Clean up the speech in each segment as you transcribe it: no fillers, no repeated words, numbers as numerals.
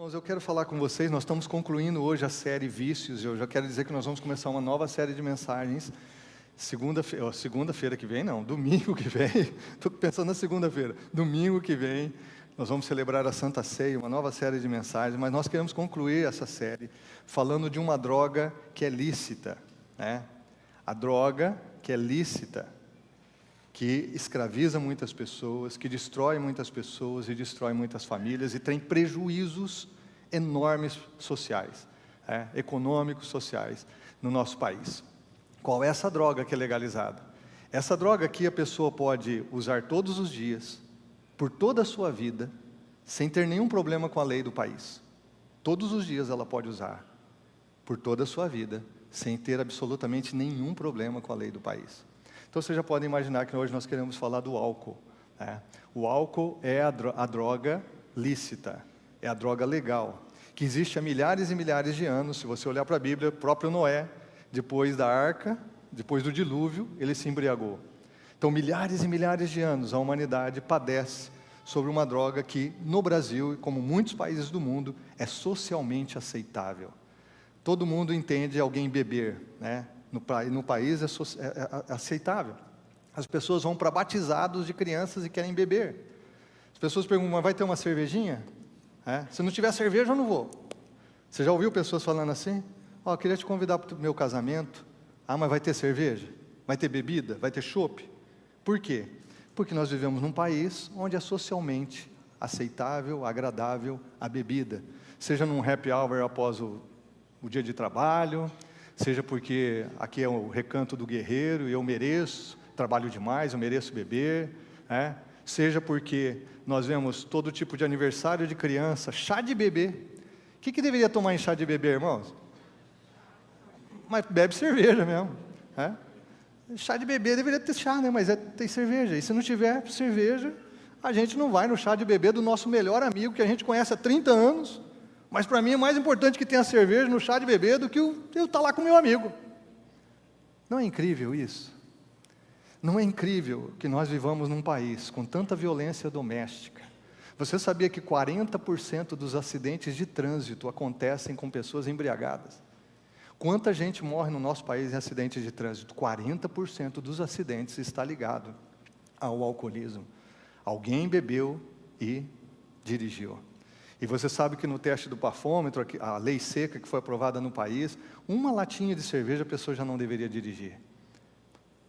Irmãos, eu quero falar com vocês, nós estamos concluindo hoje a série Vícios, eu já quero dizer que nós vamos começar uma nova série de mensagens, segunda-feira que vem, não, domingo que vem, estou pensando na segunda-feira, domingo que vem, nós vamos celebrar a Santa Ceia, uma nova série de mensagens, mas nós queremos concluir essa série falando de uma droga que é lícita, né? A droga que é lícita, que escraviza muitas pessoas, que destrói muitas pessoas e destrói muitas famílias e tem prejuízos enormes sociais, econômicos, sociais, no nosso país. Qual é essa droga que é legalizada? Essa droga aqui a pessoa pode usar todos os dias, por toda a sua vida, sem ter nenhum problema com a lei do país. Todos os dias ela pode usar, por toda a sua vida, sem ter absolutamente nenhum problema com a lei do país. Então, vocês já podem imaginar que hoje nós queremos falar do álcool, né? O álcool é a droga lícita, é a droga legal, que existe há milhares e milhares de anos. Se você olhar para a Bíblia, o próprio Noé, depois da arca, depois do dilúvio, ele se embriagou. Então, milhares e milhares de anos, a humanidade padece sobre uma droga que, no Brasil, e como muitos países do mundo, é socialmente aceitável. Todo mundo entende alguém beber, né? No país é aceitável. As pessoas vão para batizados de crianças e querem beber. As pessoas perguntam, mas vai ter uma cervejinha? Se não tiver cerveja, eu não vou. Você já ouviu pessoas falando assim? Eu queria te convidar para o meu casamento. Mas vai ter cerveja? Vai ter bebida? Vai ter chopp? Por quê? Porque nós vivemos num país onde é socialmente aceitável, agradável a bebida. Seja num happy hour após o dia de trabalho, seja porque aqui é o recanto do guerreiro e eu mereço, trabalho demais, eu mereço beber, seja porque nós vemos todo tipo de aniversário de criança, chá de bebê. O que deveria tomar em chá de bebê, irmãos? Mas bebe cerveja mesmo, Chá de bebê deveria ter chá, né? Mas tem cerveja, e se não tiver cerveja, a gente não vai no chá de bebê do nosso melhor amigo, que a gente conhece há 30 anos, mas para mim é mais importante que tenha cerveja no chá de bebê do que eu estar lá com meu amigo. Não é incrível isso? Não é incrível que nós vivamos num país com tanta violência doméstica? Você sabia que 40% dos acidentes de trânsito acontecem com pessoas embriagadas? Quanta gente morre no nosso país em acidentes de trânsito? 40% dos acidentes está ligado ao alcoolismo. Alguém bebeu e dirigiu. E você sabe que no teste do bafômetro, a lei seca que foi aprovada no país, uma latinha de cerveja a pessoa já não deveria dirigir.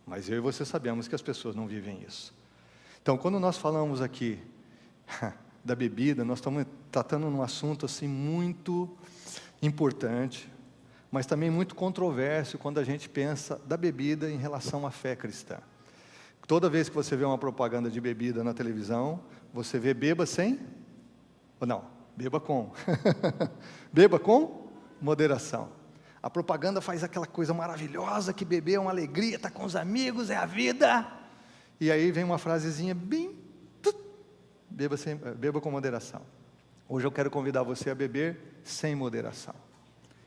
Mas eu e você sabemos que as pessoas não vivem isso. Então, quando nós falamos aqui da bebida, nós estamos tratando um assunto assim muito importante, mas também muito controverso quando a gente pensa da bebida em relação à fé cristã. Toda vez que você vê uma propaganda de bebida na televisão, você vê beba sem? Ou não? Beba com. Beba com moderação. A propaganda faz aquela coisa maravilhosa que beber é uma alegria, está com os amigos, é a vida. E aí vem uma frasezinha bem... Beba com moderação. Hoje eu quero convidar você a beber sem moderação.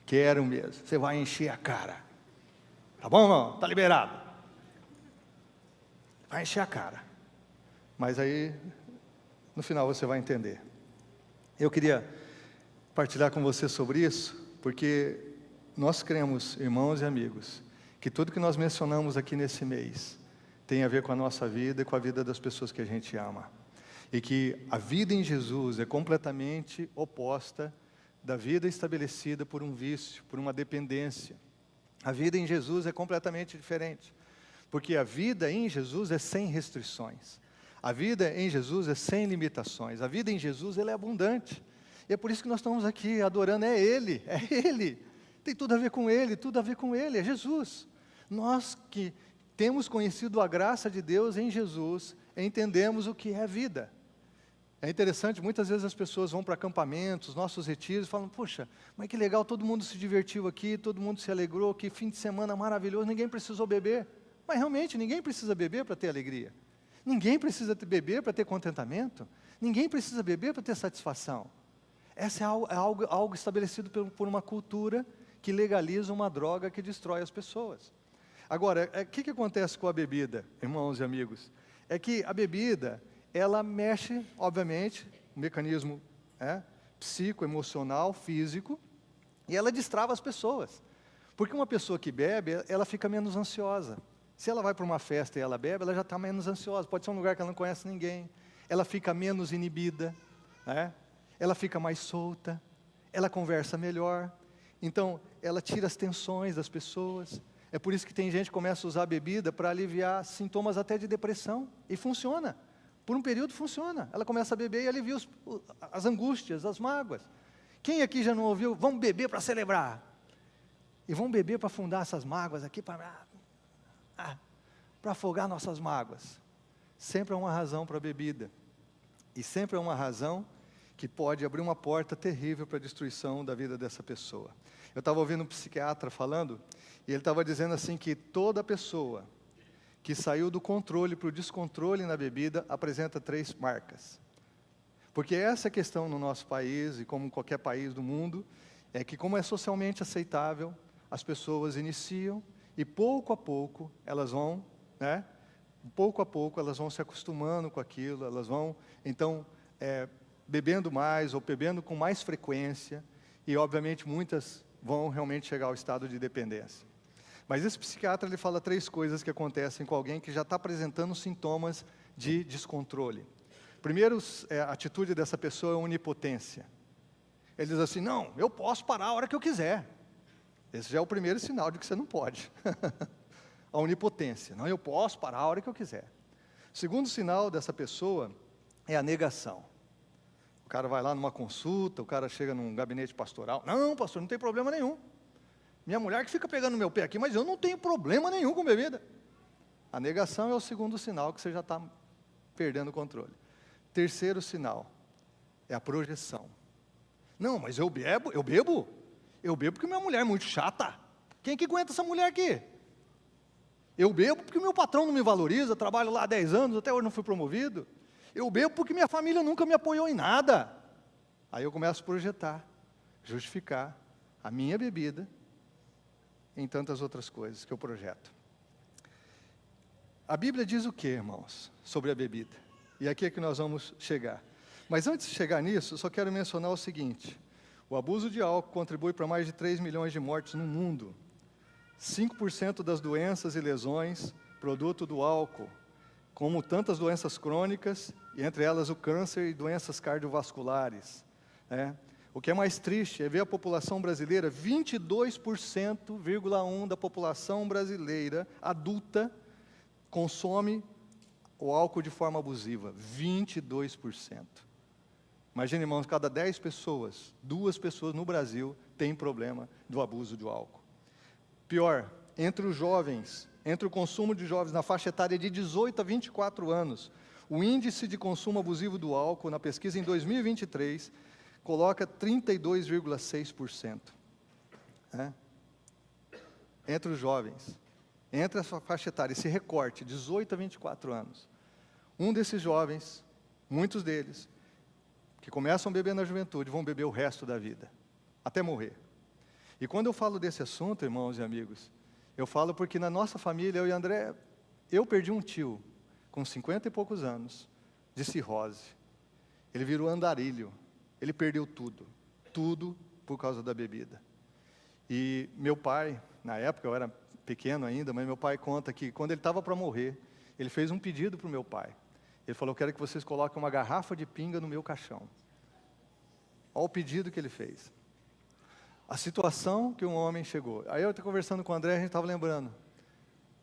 Quero mesmo. Você vai encher a cara. Tá bom, irmão? Tá liberado. Vai encher a cara. Mas aí, no final você vai entender. Eu queria partilhar com você sobre isso, porque nós cremos, irmãos e amigos, que tudo que nós mencionamos aqui nesse mês tem a ver com a nossa vida e com a vida das pessoas que a gente ama. E que a vida em Jesus é completamente oposta da vida estabelecida por um vício, por uma dependência. A vida em Jesus é completamente diferente, porque a vida em Jesus é sem restrições. A vida em Jesus é sem limitações. A vida em Jesus, ela é abundante. E é por isso que nós estamos aqui adorando. É Ele. Tem tudo a ver com Ele, tudo a ver com Ele, é Jesus. Nós que temos conhecido a graça de Deus em Jesus, entendemos o que é a vida. É interessante, muitas vezes as pessoas vão para acampamentos, nossos retiros, e falam, poxa, mas que legal, todo mundo se divertiu aqui, todo mundo se alegrou, que fim de semana maravilhoso, ninguém precisou beber. Mas realmente, ninguém precisa beber para ter alegria. Ninguém precisa beber para ter contentamento. Ninguém precisa beber para ter satisfação. Essa é algo estabelecido por uma cultura que legaliza uma droga que destrói as pessoas. Agora, o que acontece com a bebida, irmãos e amigos? É que a bebida, ela mexe, obviamente, o mecanismo psico, emocional, físico, e ela destrava as pessoas. Porque uma pessoa que bebe, ela fica menos ansiosa. Se ela vai para uma festa e ela bebe, ela já está menos ansiosa. Pode ser um lugar que ela não conhece ninguém. Ela fica menos inibida, né? Ela fica mais solta, ela conversa melhor. Então, ela tira as tensões das pessoas. É por isso que tem gente que começa a usar a bebida para aliviar sintomas até de depressão. E funciona. Por um período funciona. Ela começa a beber e alivia as angústias, as mágoas. Quem aqui já não ouviu? Vamos beber para celebrar. E vamos beber para afundar essas mágoas aqui, para afogar nossas mágoas. Sempre há uma razão para a bebida. E sempre há uma razão que pode abrir uma porta terrível para a destruição da vida dessa pessoa. Eu estava ouvindo um psiquiatra falando, e ele estava dizendo assim que toda pessoa que saiu do controle para o descontrole na bebida apresenta 3 marcas. Porque essa questão no nosso país, e como em qualquer país do mundo, é que como é socialmente aceitável, as pessoas iniciam e pouco a pouco elas vão, né? Pouco a pouco elas vão se acostumando com aquilo, elas vão, então, bebendo mais ou bebendo com mais frequência, e obviamente muitas vão realmente chegar ao estado de dependência. Mas esse psiquiatra, ele fala 3 coisas que acontecem com alguém que já está apresentando sintomas de descontrole. Primeiro, a atitude dessa pessoa é onipotência. Ele diz assim, não, eu posso parar a hora que eu quiser. Esse já é o primeiro sinal de que você não pode. A onipotência, não, eu posso parar a hora que eu quiser. O segundo sinal dessa pessoa é a negação. O cara vai lá numa consulta, o cara chega num gabinete pastoral, não, pastor, não tem problema nenhum. Minha mulher que fica pegando no meu pé aqui, mas eu não tenho problema nenhum com bebida. A negação é o segundo sinal que você já está perdendo o controle. Terceiro sinal é a projeção. Não, mas eu bebo porque minha mulher é muito chata. Quem que aguenta essa mulher aqui? Eu bebo porque meu patrão não me valoriza, trabalho lá há 10 anos, até hoje não fui promovido. Eu bebo porque minha família nunca me apoiou em nada. Aí eu começo a projetar, justificar a minha bebida em tantas outras coisas que eu projeto. A Bíblia diz o que, irmãos, sobre a bebida? E aqui é que nós vamos chegar. Mas antes de chegar nisso, eu só quero mencionar o seguinte. O abuso de álcool contribui para mais de 3 milhões de mortes no mundo. 5% das doenças e lesões, produto do álcool, como tantas doenças crônicas, e entre elas o câncer e doenças cardiovasculares. O que é mais triste é ver a população brasileira, 22,1% da população brasileira adulta consome o álcool de forma abusiva, 22%. Imagina, irmãos, cada 10 pessoas, 2 pessoas no Brasil têm problema do abuso do álcool. Pior, entre os jovens, entre o consumo de jovens na faixa etária de 18 a 24 anos, o índice de consumo abusivo do álcool, na pesquisa em 2023, coloca 32,6%. Entre os jovens, entre essa faixa etária, esse recorte, 18 a 24 anos. Um desses jovens, muitos deles, que começam a beber na juventude, vão beber o resto da vida, até morrer. E quando eu falo desse assunto, irmãos e amigos, eu falo porque na nossa família, eu e André, eu perdi um tio, com 50 e poucos anos, de cirrose. Ele virou andarilho, ele perdeu tudo, tudo por causa da bebida. E meu pai, na época eu era pequeno ainda, mas meu pai conta que quando ele estava para morrer, ele fez um pedido para o meu pai. Ele falou, eu quero que vocês coloquem uma garrafa de pinga no meu caixão. Olha o pedido que ele fez. A situação que um homem chegou. Aí eu estou conversando com o André, a gente estava lembrando.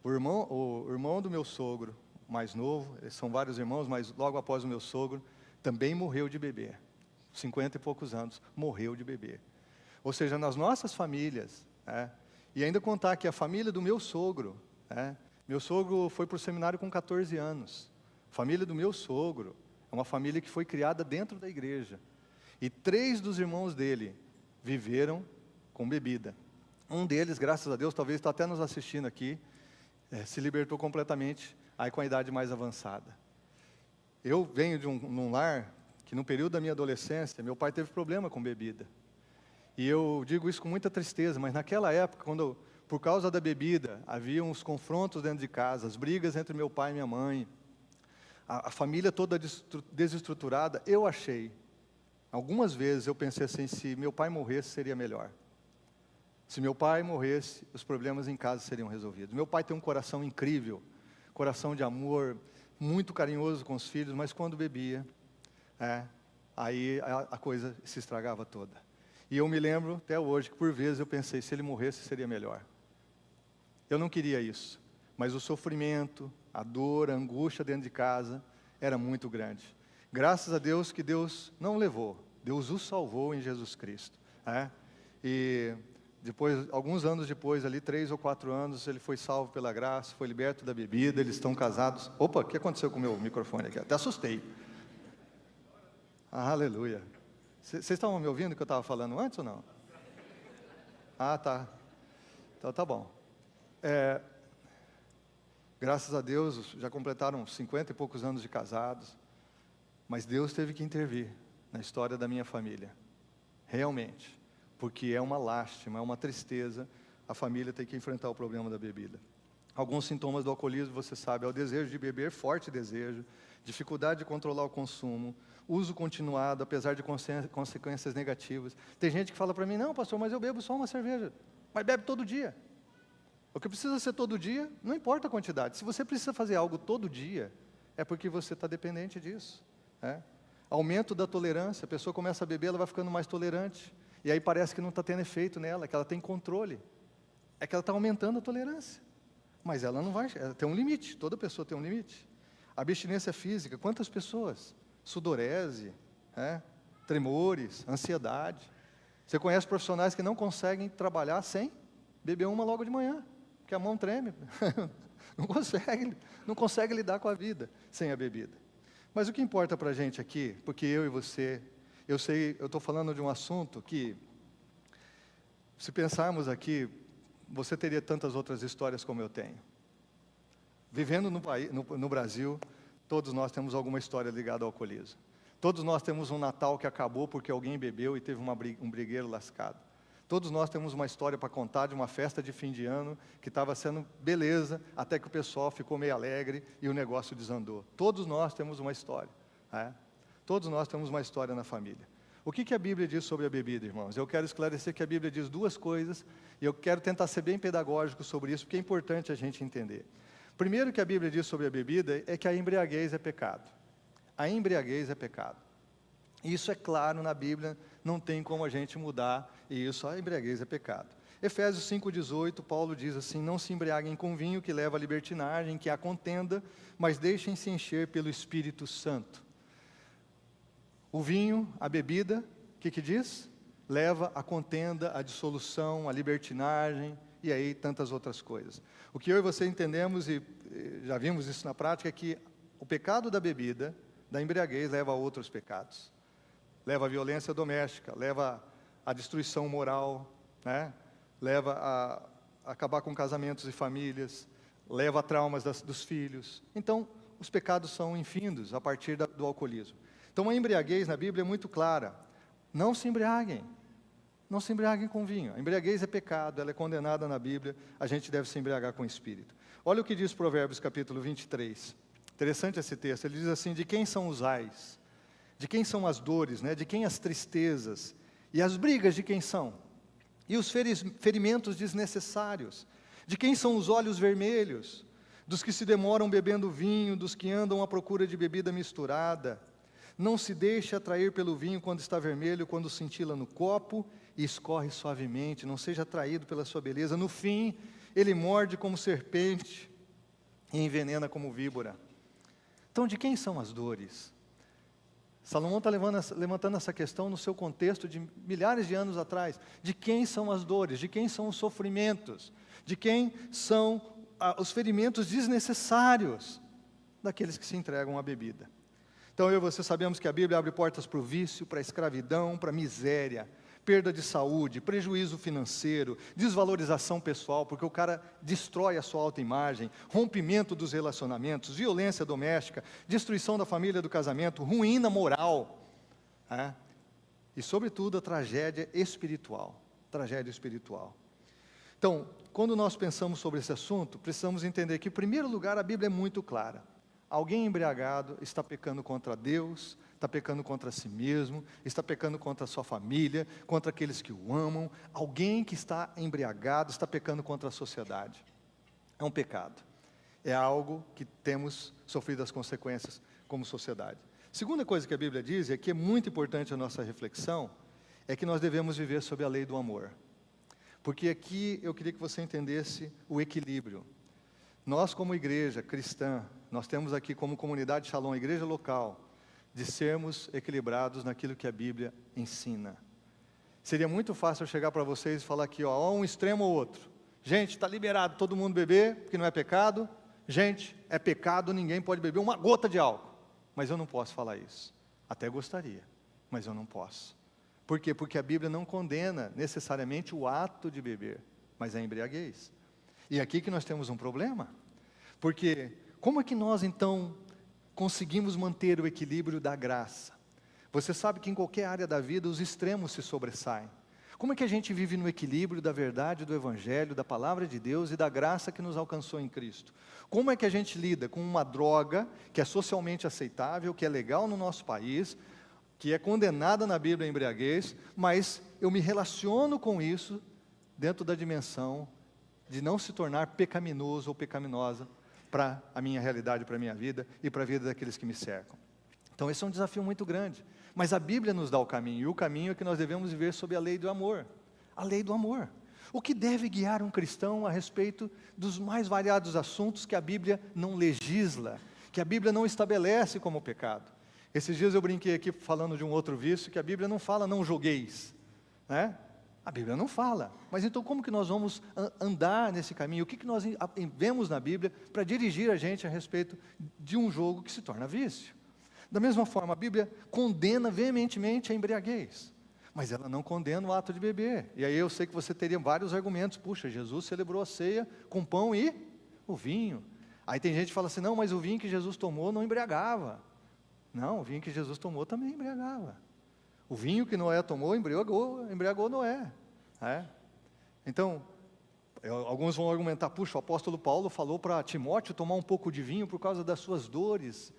O irmão do meu sogro, mais novo, eles são vários irmãos, mas logo após o meu sogro, também morreu de beber. 50 e poucos anos, morreu de beber. Ou seja, nas nossas famílias, e ainda contar que a família do meu sogro, meu sogro foi para o seminário com 14 anos. A família do meu sogro é uma família que foi criada dentro da igreja. E 3 dos irmãos dele viveram com bebida. Um deles, graças a Deus, talvez está até nos assistindo aqui, se libertou completamente, aí com a idade mais avançada. Eu venho de um lar que no período da minha adolescência, meu pai teve problema com bebida. E eu digo isso com muita tristeza, mas naquela época, quando, por causa da bebida, havia uns confrontos dentro de casa, as brigas entre meu pai e minha mãe, a família toda desestruturada, eu achei Algumas vezes eu pensei assim, se meu pai morresse seria melhor. Se meu pai morresse, os problemas em casa seriam resolvidos. Meu pai tem um coração incrível, coração de amor, muito carinhoso com os filhos, mas quando bebia, aí a coisa se estragava toda. E eu me lembro até hoje que por vezes eu pensei, se ele morresse seria melhor. Eu não queria isso, mas o sofrimento, a dor, a angústia dentro de casa era muito grande. Graças a Deus que Deus não levou, Deus o salvou em Jesus Cristo. E depois, alguns anos depois, ali 3 ou 4 anos, ele foi salvo pela graça, foi liberto da bebida, eles estão casados. Opa, o que aconteceu com o meu microfone aqui? Até assustei. Aleluia. Vocês estavam me ouvindo o que eu estava falando antes ou não? Tá. Então tá bom. Graças a Deus, já completaram 50 e poucos anos de casados, mas Deus teve que intervir na história da minha família, realmente, porque é uma lástima, é uma tristeza a família ter que enfrentar o problema da bebida. Alguns sintomas do alcoolismo, você sabe, é o desejo de beber, forte desejo, dificuldade de controlar o consumo, uso continuado, apesar de consequências negativas. Tem gente que fala para mim, não pastor, mas eu bebo só uma cerveja, mas bebe todo dia. O que precisa ser todo dia, não importa a quantidade. Se você precisa fazer algo todo dia, é porque você está dependente disso. Aumento da tolerância, a pessoa começa a beber, ela vai ficando mais tolerante. E aí parece que não está tendo efeito nela, que ela tem controle. É que ela está aumentando a tolerância. Mas ela não vai, ela tem um limite, toda pessoa tem um limite. Abstinência física, quantas pessoas? Sudorese, tremores, ansiedade. Você conhece profissionais que não conseguem trabalhar sem beber uma logo de manhã, porque a mão treme. Não consegue lidar com a vida sem a bebida. Mas o que importa para a gente aqui, porque eu e você, eu estou falando de um assunto que, se pensarmos aqui, você teria tantas outras histórias como eu tenho. Vivendo no Brasil, todos nós temos alguma história ligada ao alcoolismo. Todos nós temos um Natal que acabou porque alguém bebeu e teve um brigueiro lascado. Todos nós temos uma história para contar de uma festa de fim de ano que estava sendo beleza, até que o pessoal ficou meio alegre e o negócio desandou. Todos nós temos uma história. Todos nós temos uma história na família. O que a Bíblia diz sobre a bebida, irmãos? Eu quero esclarecer que a Bíblia diz duas coisas, e eu quero tentar ser bem pedagógico sobre isso, porque é importante a gente entender. Primeiro que a Bíblia diz sobre a bebida é que a embriaguez é pecado. A embriaguez é pecado. Isso é claro na Bíblia, não tem como a gente mudar isso, a embriaguez é pecado. Efésios 5,18, Paulo diz assim, não se embriaguem com vinho que leva à libertinagem, que há contenda, mas deixem-se encher pelo Espírito Santo. O vinho, a bebida, o que diz? Leva à contenda, à dissolução, à libertinagem, e aí tantas outras coisas. O que eu e você entendemos, e já vimos isso na prática, é que o pecado da bebida, da embriaguez, leva a outros pecados. Leva à violência doméstica, leva à destruição moral, leva a acabar com casamentos e famílias, leva a traumas dos filhos. Então, os pecados são infindos a partir do alcoolismo. Então, a embriaguez na Bíblia é muito clara. Não se embriaguem. Não se embriaguem com vinho. A embriaguez é pecado, ela é condenada na Bíblia, a gente deve se embriagar com o Espírito. Olha o que diz Provérbios capítulo 23. Interessante esse texto, ele diz assim, de quem são os ais? De quem são as dores, de quem as tristezas? E as brigas de quem são? E os ferimentos desnecessários? De quem são os olhos vermelhos? Dos que se demoram bebendo vinho, dos que andam à procura de bebida misturada? Não se deixe atrair pelo vinho quando está vermelho, quando cintila no copo e escorre suavemente, não seja atraído pela sua beleza. No fim, ele morde como serpente e envenena como víbora. Então, de quem são as dores? Salomão está levantando essa questão no seu contexto de milhares de anos atrás. De quem são as dores? De quem são os sofrimentos? De quem são os ferimentos desnecessários? Daqueles que se entregam à bebida. Então, eu e você sabemos que a Bíblia abre portas para o vício, para a escravidão, para a miséria, perda de saúde, prejuízo financeiro, desvalorização pessoal, porque o cara destrói a sua autoimagem, rompimento dos relacionamentos, violência doméstica, destruição da família, do casamento, ruína moral, e sobretudo a tragédia espiritual, Então, quando nós pensamos sobre esse assunto, precisamos entender que, em primeiro lugar, a Bíblia é muito clara. Alguém embriagado está pecando contra Deus, está pecando contra si mesmo, está pecando contra a sua família, contra aqueles que o amam. Alguém que está embriagado está pecando contra a sociedade. É um pecado. É algo que temos sofrido as consequências como sociedade. Segunda coisa que a Bíblia diz, e aqui é muito importante a nossa reflexão, é que nós devemos viver sob a lei do amor. Porque aqui eu queria que você entendesse o equilíbrio. Nós, como igreja cristã, nós temos aqui como comunidade Shalom, igreja local, de sermos equilibrados naquilo que a Bíblia ensina. Seria muito fácil eu chegar para vocês e falar aqui, ó, um extremo ou outro. Gente, está liberado todo mundo beber, porque não é pecado. Gente, é pecado, ninguém pode beber uma gota de álcool. Mas eu não posso falar isso. Até gostaria, mas eu não posso. Por quê? Porque a Bíblia não condena necessariamente o ato de beber, mas a embriaguez. E aqui que nós temos um problema. Porque como é que nós então conseguimos manter o equilíbrio da graça? Você sabe que em qualquer área da vida os extremos se sobressaem. Como é que a gente vive no equilíbrio da verdade do Evangelho, da Palavra de Deus e da graça que nos alcançou em Cristo? Como é que a gente lida com uma droga que é socialmente aceitável, que é legal no nosso país, que é condenada na Bíblia a embriaguez, mas eu me relaciono com isso dentro da dimensão de não se tornar pecaminoso ou pecaminosa para a minha realidade, para a minha vida e para a vida daqueles que me cercam. Então esse é um desafio muito grande, mas a Bíblia nos dá o caminho, e o caminho é que nós devemos viver sob a lei do amor. A lei do amor. O que deve guiar um cristão a respeito dos mais variados assuntos que a Bíblia não legisla, que a Bíblia não estabelece como pecado. Esses dias eu brinquei aqui falando de um outro vício, que a Bíblia não fala não julgueis, né? A Bíblia não fala, mas então como que nós vamos andar nesse caminho? O que nós vemos na Bíblia para dirigir a gente a respeito de um jogo que se torna vício? Da mesma forma, a Bíblia condena veementemente a embriaguez, mas ela não condena o ato de beber. E aí eu sei que você teria vários argumentos. Puxa, Jesus celebrou a ceia com pão e o vinho. Aí tem gente que fala assim, não, mas o vinho que Jesus tomou não embriagava. Não, o vinho que Jesus tomou também embriagava. O vinho que Noé tomou embriagou Noé. Então, alguns vão argumentar, puxa, o apóstolo Paulo falou para Timóteo tomar um pouco de vinho por causa das suas dores,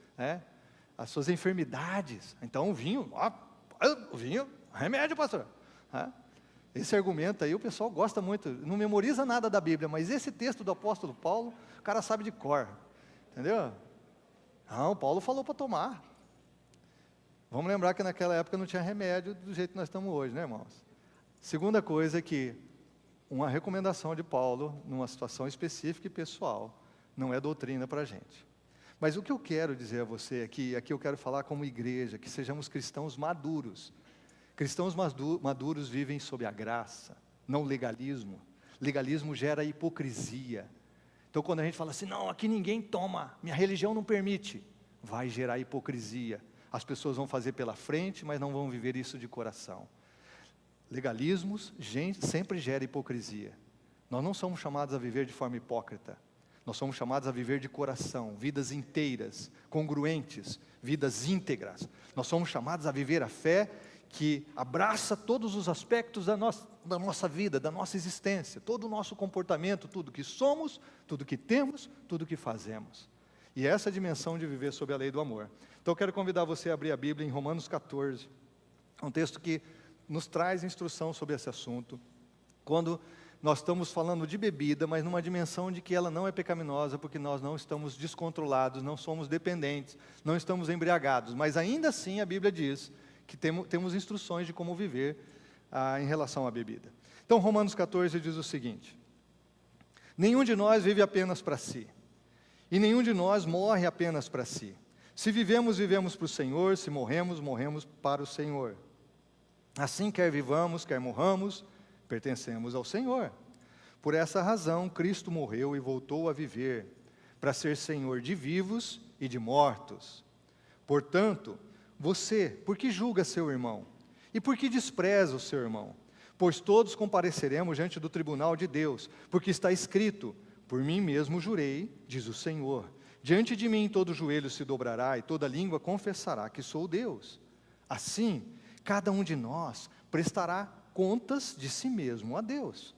as suas enfermidades. Então o vinho, remédio, pastor. Esse argumento aí o pessoal gosta muito, não memoriza nada da Bíblia, mas esse texto do apóstolo Paulo, o cara sabe de cor, entendeu? Não, Paulo falou para tomar. Vamos lembrar que naquela época não tinha remédio do jeito que nós estamos hoje, né, irmãos? Segunda coisa é que uma recomendação de Paulo, numa situação específica e pessoal, não é doutrina para a gente. Mas o que eu quero dizer a você aqui eu quero falar como igreja, que sejamos cristãos maduros. Cristãos maduros vivem sob a graça, não legalismo. Legalismo gera hipocrisia. Então quando a gente fala assim, não, aqui ninguém toma, minha religião não permite, vai gerar hipocrisia. As pessoas vão fazer pela frente, mas não vão viver isso de coração. Legalismos sempre gera hipocrisia. Nós não somos chamados a viver de forma hipócrita. Nós somos chamados a viver de coração, vidas inteiras, congruentes, vidas íntegras. Nós somos chamados a viver a fé que abraça todos os aspectos da nossa vida, da nossa existência, todo o nosso comportamento, tudo que somos, tudo que temos, tudo que fazemos. E essa é a dimensão de viver sob a lei do amor. Então eu quero convidar você a abrir a Bíblia em Romanos 14, um texto que nos traz instrução sobre esse assunto, quando nós estamos falando de bebida, mas numa dimensão de que ela não é pecaminosa, porque nós não estamos descontrolados, não somos dependentes, não estamos embriagados, mas ainda assim a Bíblia diz que temos instruções de como viver em relação à bebida. Então Romanos 14 diz o seguinte: nenhum de nós vive apenas para si, e nenhum de nós morre apenas para si. Se vivemos, vivemos para o Senhor, se morremos, morremos para o Senhor. Assim, quer vivamos, quer morramos, pertencemos ao Senhor. Por essa razão, Cristo morreu e voltou a viver, para ser Senhor de vivos e de mortos. Portanto, você, por que julga seu irmão? E por que despreza o seu irmão? Pois todos compareceremos diante do tribunal de Deus, porque está escrito, por mim mesmo jurei, diz o Senhor, diante de mim todo joelho se dobrará e toda língua confessará que sou Deus. Assim, cada um de nós prestará contas de si mesmo a Deus.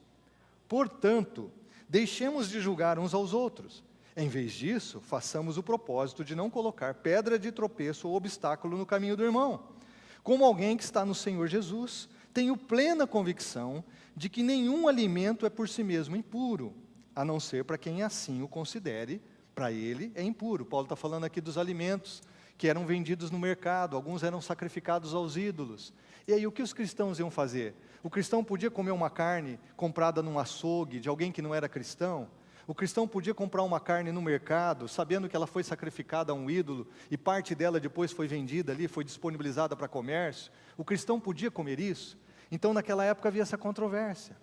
Portanto, deixemos de julgar uns aos outros. Em vez disso, façamos o propósito de não colocar pedra de tropeço ou obstáculo no caminho do irmão. Como alguém que está no Senhor Jesus, tenho plena convicção de que nenhum alimento é por si mesmo impuro, a não ser para quem assim o considere, para ele é impuro. Paulo está falando aqui dos alimentos que eram vendidos no mercado, alguns eram sacrificados aos ídolos. E aí o que os cristãos iam fazer? O cristão podia comer uma carne comprada num açougue de alguém que não era cristão? O cristão podia comprar uma carne no mercado, sabendo que ela foi sacrificada a um ídolo, e parte dela depois foi vendida ali, foi disponibilizada para comércio? O cristão podia comer isso? Então naquela época havia essa controvérsia.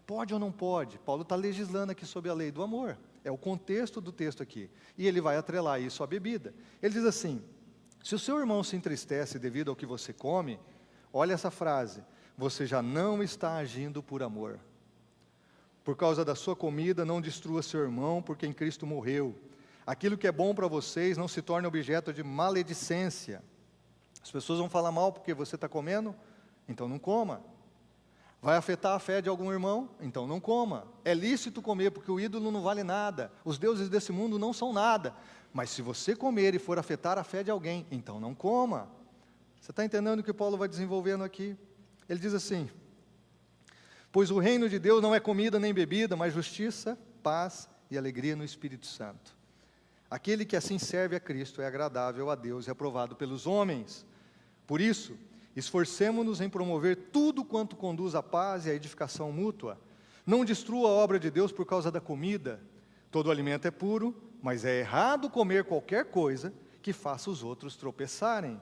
Pode ou não pode? Paulo está legislando aqui sobre a lei do amor. É o contexto do texto aqui. E ele vai atrelar isso à bebida. Ele diz assim: se o seu irmão se entristece devido ao que você come, olha essa frase: você já não está agindo por amor. Por causa da sua comida, não destrua seu irmão, porque em Cristo morreu. Aquilo que é bom para vocês não se torne objeto de maledicência. As pessoas vão falar mal porque você está comendo, então não coma. Vai afetar a fé de algum irmão? Então não coma. É lícito comer, porque o ídolo não vale nada. Os deuses desse mundo não são nada. Mas se você comer e for afetar a fé de alguém, então não coma. Você está entendendo o que Paulo vai desenvolvendo aqui? Ele diz assim: pois o reino de Deus não é comida nem bebida, mas justiça, paz e alegria no Espírito Santo. Aquele que assim serve a Cristo é agradável a Deus e aprovado pelos homens. Por isso, esforcemo-nos em promover tudo quanto conduz à paz e à edificação mútua. Não destrua a obra de Deus por causa da comida. Todo alimento é puro, mas é errado comer qualquer coisa que faça os outros tropeçarem.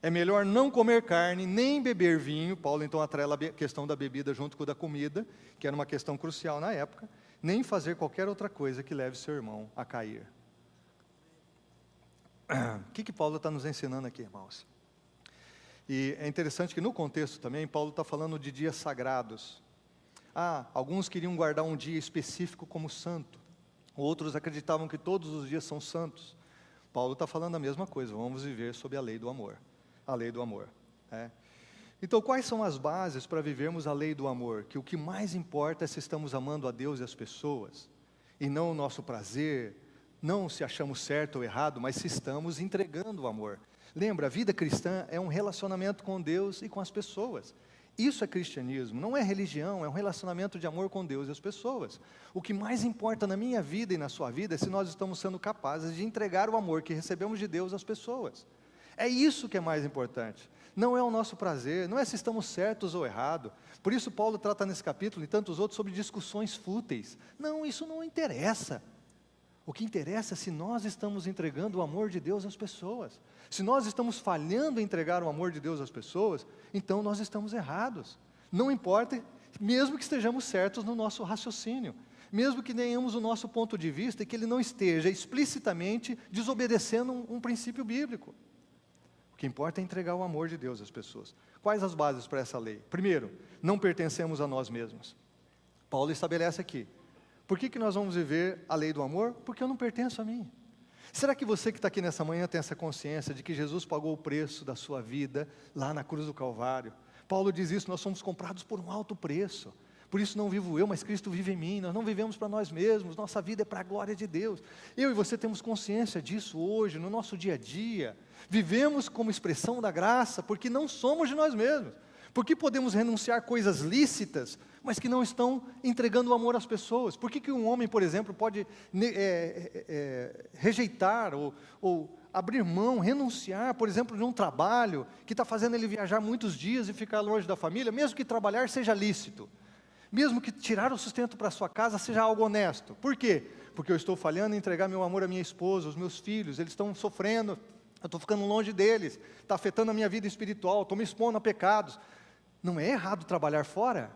É melhor não comer carne, nem beber vinho. Paulo então atrela a questão da bebida junto com a da comida, que era uma questão crucial na época, nem fazer qualquer outra coisa que leve seu irmão a cair. O que Paulo está nos ensinando aqui, irmãos? E é interessante que no contexto também, Paulo está falando de dias sagrados. Alguns queriam guardar um dia específico como santo, outros acreditavam que todos os dias são santos. Paulo está falando a mesma coisa: vamos viver sob a lei do amor. A lei do amor. Então, quais são as bases para vivermos a lei do amor? Que o que mais importa é se estamos amando a Deus e as pessoas, e não o nosso prazer, não se achamos certo ou errado, mas se estamos entregando o amor. Lembra, a vida cristã é um relacionamento com Deus e com as pessoas. Isso é cristianismo, não é religião, é um relacionamento de amor com Deus e as pessoas. O que mais importa na minha vida e na sua vida é se nós estamos sendo capazes de entregar o amor que recebemos de Deus às pessoas. É isso que é mais importante. Não é o nosso prazer, não é se estamos certos ou errados. Por isso Paulo trata nesse capítulo e tantos outros sobre discussões fúteis. Não, isso não interessa. O que interessa é se nós estamos entregando o amor de Deus às pessoas. Se nós estamos falhando em entregar o amor de Deus às pessoas, então nós estamos errados. Não importa, mesmo que estejamos certos no nosso raciocínio, mesmo que tenhamos o nosso ponto de vista e que ele não esteja explicitamente desobedecendo um princípio bíblico. O que importa é entregar o amor de Deus às pessoas. Quais as bases para essa lei? Primeiro, não pertencemos a nós mesmos. Paulo estabelece aqui: por que nós vamos viver a lei do amor? Porque eu não pertenço a mim. Será que você que está aqui nessa manhã tem essa consciência de que Jesus pagou o preço da sua vida lá na cruz do Calvário? Paulo diz isso: nós somos comprados por um alto preço. Por isso não vivo eu, mas Cristo vive em mim. Nós não vivemos para nós mesmos, nossa vida é para a glória de Deus. Eu e você temos consciência disso hoje, no nosso dia a dia. Vivemos como expressão da graça, porque não somos de nós mesmos. Porque podemos renunciar coisas lícitas, mas que não estão entregando o amor às pessoas? Por que um homem, por exemplo, pode rejeitar ou abrir mão, renunciar, por exemplo, de um trabalho que está fazendo ele viajar muitos dias e ficar longe da família, mesmo que trabalhar seja lícito? Mesmo que tirar o sustento para a sua casa seja algo honesto. Por quê? Porque eu estou falhando em entregar meu amor à minha esposa, aos meus filhos, eles estão sofrendo, eu estou ficando longe deles, está afetando a minha vida espiritual, estou me expondo a pecados. Não é errado trabalhar fora,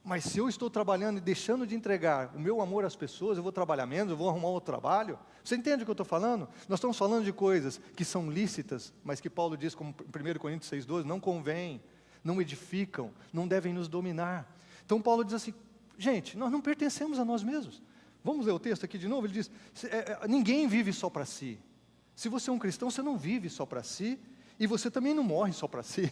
mas se eu estou trabalhando e deixando de entregar o meu amor às pessoas, eu vou trabalhar menos, eu vou arrumar outro trabalho. Você entende o que eu estou falando? Nós estamos falando de coisas que são lícitas, mas que Paulo diz, como 1 Coríntios 6,12, não convém, não edificam, não devem nos dominar. Então Paulo diz assim: gente, nós não pertencemos a nós mesmos. Vamos ler o texto aqui de novo. Ele diz: ninguém vive só para si. Se você é um cristão, você não vive só para si, e você também não morre só para si.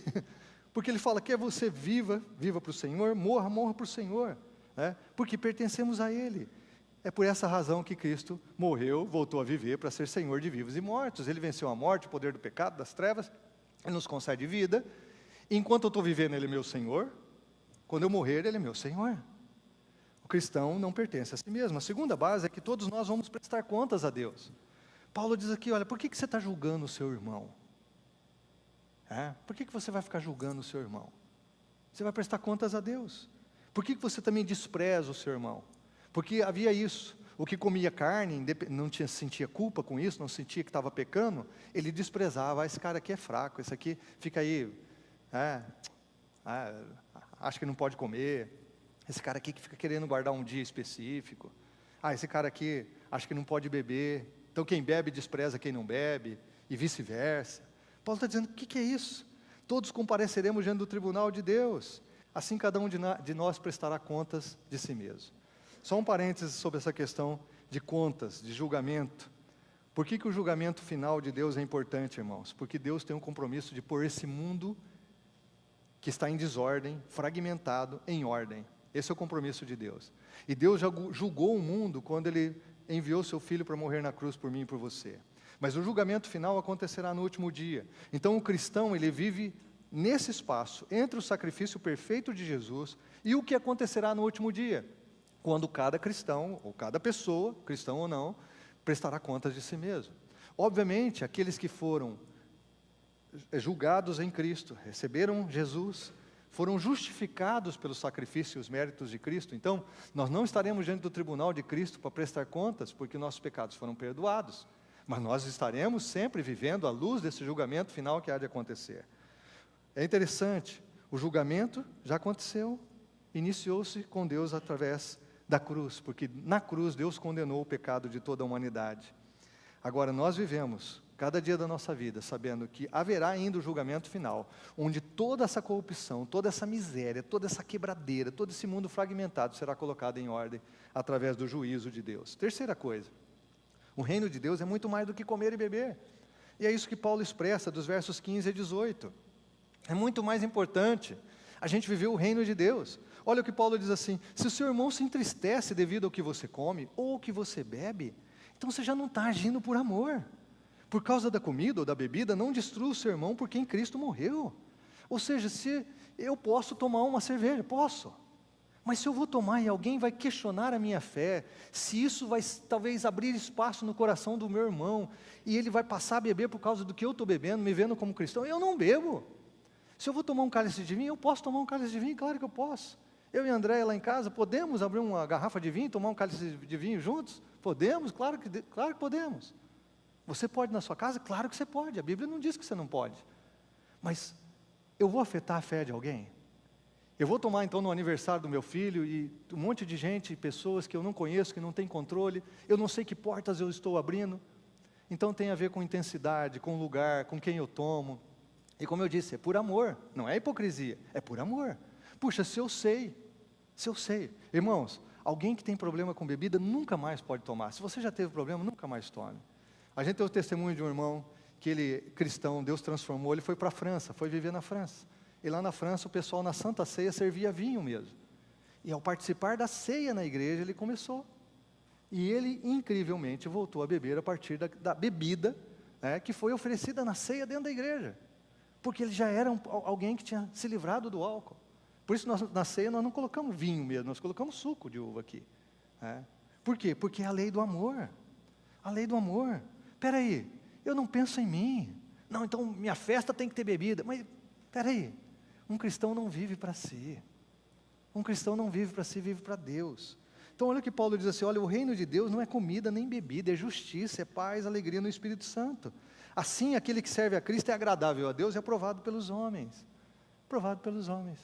Porque ele fala: quer você viva para o Senhor, morra para o Senhor, porque pertencemos a Ele. É por essa razão que Cristo morreu, voltou a viver para ser Senhor de vivos e mortos. Ele venceu a morte, o poder do pecado, das trevas, Ele nos concede vida. Enquanto eu estou vivendo, Ele é meu Senhor. Quando eu morrer, Ele é meu Senhor. O cristão não pertence a si mesmo. A segunda base é que todos nós vamos prestar contas a Deus. Paulo diz aqui, olha, por que você está julgando o seu irmão? Por que você vai ficar julgando o seu irmão? Você vai prestar contas a Deus. Por que você também despreza o seu irmão? Porque havia isso, o que comia carne, não sentia culpa com isso, não sentia que estava pecando, ele desprezava, esse cara aqui é fraco, esse aqui fica aí, acha que não pode comer, esse cara aqui que fica querendo guardar um dia específico, esse cara aqui acha que não pode beber, então quem bebe despreza quem não bebe, e vice-versa. Paulo está dizendo, o que é isso? Todos compareceremos diante do tribunal de Deus, assim cada um de nós prestará contas de si mesmo. Só um parênteses sobre essa questão de contas, de julgamento. Por que o julgamento final de Deus é importante, irmãos? Porque Deus tem um compromisso de pôr esse mundo que está em desordem, fragmentado, em ordem. Esse é o compromisso de Deus. E Deus já julgou o mundo quando Ele enviou seu Filho para morrer na cruz por mim e por você. Mas o julgamento final acontecerá no último dia. Então o cristão, ele vive nesse espaço, entre o sacrifício perfeito de Jesus e o que acontecerá no último dia. Quando cada cristão, ou cada pessoa, cristão ou não, prestará contas de si mesmo. Obviamente, aqueles que foram julgados em Cristo, receberam Jesus, foram justificados pelo sacrifício e os méritos de Cristo. Então, nós não estaremos diante do tribunal de Cristo para prestar contas, porque nossos pecados foram perdoados. Mas nós estaremos sempre vivendo à luz desse julgamento final que há de acontecer. É interessante, o julgamento já aconteceu, iniciou-se com Deus através da cruz, porque na cruz Deus condenou o pecado de toda a humanidade. Agora nós vivemos, cada dia da nossa vida, sabendo que haverá ainda o julgamento final, onde toda essa corrupção, toda essa miséria, toda essa quebradeira, todo esse mundo fragmentado será colocado em ordem através do juízo de Deus. Terceira coisa, o reino de Deus é muito mais do que comer e beber. E é isso que Paulo expressa dos versos 15 a 18. É muito mais importante a gente viver o reino de Deus. Olha o que Paulo diz assim, se o seu irmão se entristece devido ao que você come, ou ao que você bebe, então você já não está agindo por amor. Por causa da comida ou da bebida, não destrua o seu irmão por quem Cristo morreu. Ou seja, se eu posso tomar uma cerveja, posso. Mas se eu vou tomar e alguém vai questionar a minha fé, se isso vai talvez abrir espaço no coração do meu irmão, e ele vai passar a beber por causa do que eu estou bebendo, me vendo como cristão, eu não bebo. Se eu vou tomar um cálice de vinho, eu posso tomar um cálice de vinho? Claro que eu posso. Eu e a Andréia lá em casa, podemos abrir uma garrafa de vinho e tomar um cálice de vinho juntos? Podemos? Claro que podemos. Você pode na sua casa? Claro que você pode. A Bíblia não diz que você não pode. Mas eu vou afetar a fé de alguém? Eu vou tomar então no aniversário do meu filho e um monte de gente, pessoas que eu não conheço, que não têm controle, eu não sei que portas eu estou abrindo. Então tem a ver com intensidade, com lugar, com quem eu tomo. E como eu disse, é por amor, não é hipocrisia, é por amor. Puxa, se eu sei, irmãos, alguém que tem problema com bebida nunca mais pode tomar. Se você já teve problema, nunca mais tome. A gente tem o testemunho de um irmão, que ele, cristão, Deus transformou, ele foi para a França, foi viver na França. E lá na França o pessoal na Santa Ceia servia vinho mesmo. E ao participar da ceia na igreja, ele começou. E ele, incrivelmente, voltou a beber a partir da bebida, que foi oferecida na ceia dentro da igreja. Porque ele já era alguém que tinha se livrado do álcool. Por isso, na ceia, nós não colocamos vinho mesmo, nós colocamos suco de uva aqui. Por quê? Porque é a lei do amor. A lei do amor. Espera aí, eu não penso em mim. Não, então minha festa tem que ter bebida. Mas, espera aí, um cristão não vive para si. Um cristão não vive para si, vive para Deus. Então, olha o que Paulo diz assim, olha, o reino de Deus não é comida nem bebida, é justiça, é paz, alegria no Espírito Santo. Assim, aquele que serve a Cristo é agradável a Deus e aprovado pelos homens. Aprovado pelos homens.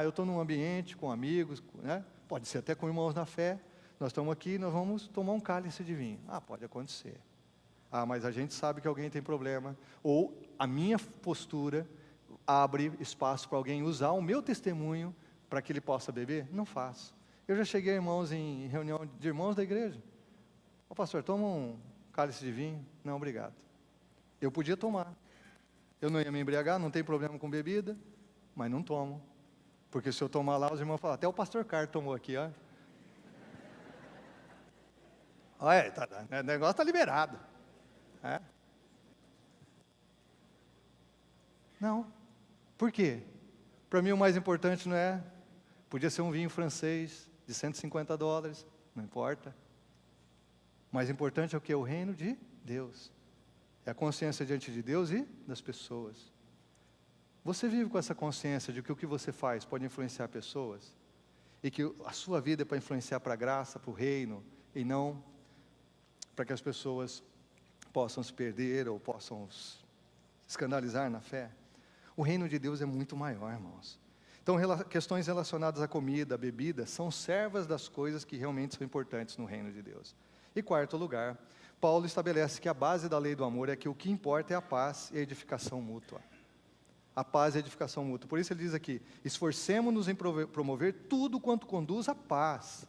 Eu estou num ambiente com amigos, pode ser até com irmãos na fé, nós estamos aqui, nós vamos tomar um cálice de vinho. Pode acontecer. Mas a gente sabe que alguém tem problema, ou a minha postura abre espaço para alguém usar o meu testemunho para que ele possa beber? Não faço. Eu já cheguei, irmãos, em reunião de irmãos da igreja. Pastor, toma um cálice de vinho? Não, obrigado. Eu podia tomar. Eu não ia me embriagar, não tem problema com bebida, mas não tomo. Porque se eu tomar lá, os irmãos falam, até o pastor Carlos tomou aqui, ó. Olha, o negócio está liberado. É. Não. Por quê? Para mim o mais importante não é, podia ser um vinho francês de $150, não importa. O mais importante é o que? O reino de Deus. É a consciência diante de Deus e das pessoas. Você vive com essa consciência de que o que você faz pode influenciar pessoas? E que a sua vida é para influenciar para a graça, para o reino, e não para que as pessoas possam se perder ou possam se escandalizar na fé? O reino de Deus é muito maior, irmãos. Então, questões relacionadas à comida, à bebida, são servas das coisas que realmente são importantes no reino de Deus. E quarto lugar, Paulo estabelece que a base da lei do amor é que o que importa é a paz e a edificação mútua. A paz e a edificação mútua. Por isso ele diz aqui, esforcemo-nos em promover tudo quanto conduz à paz.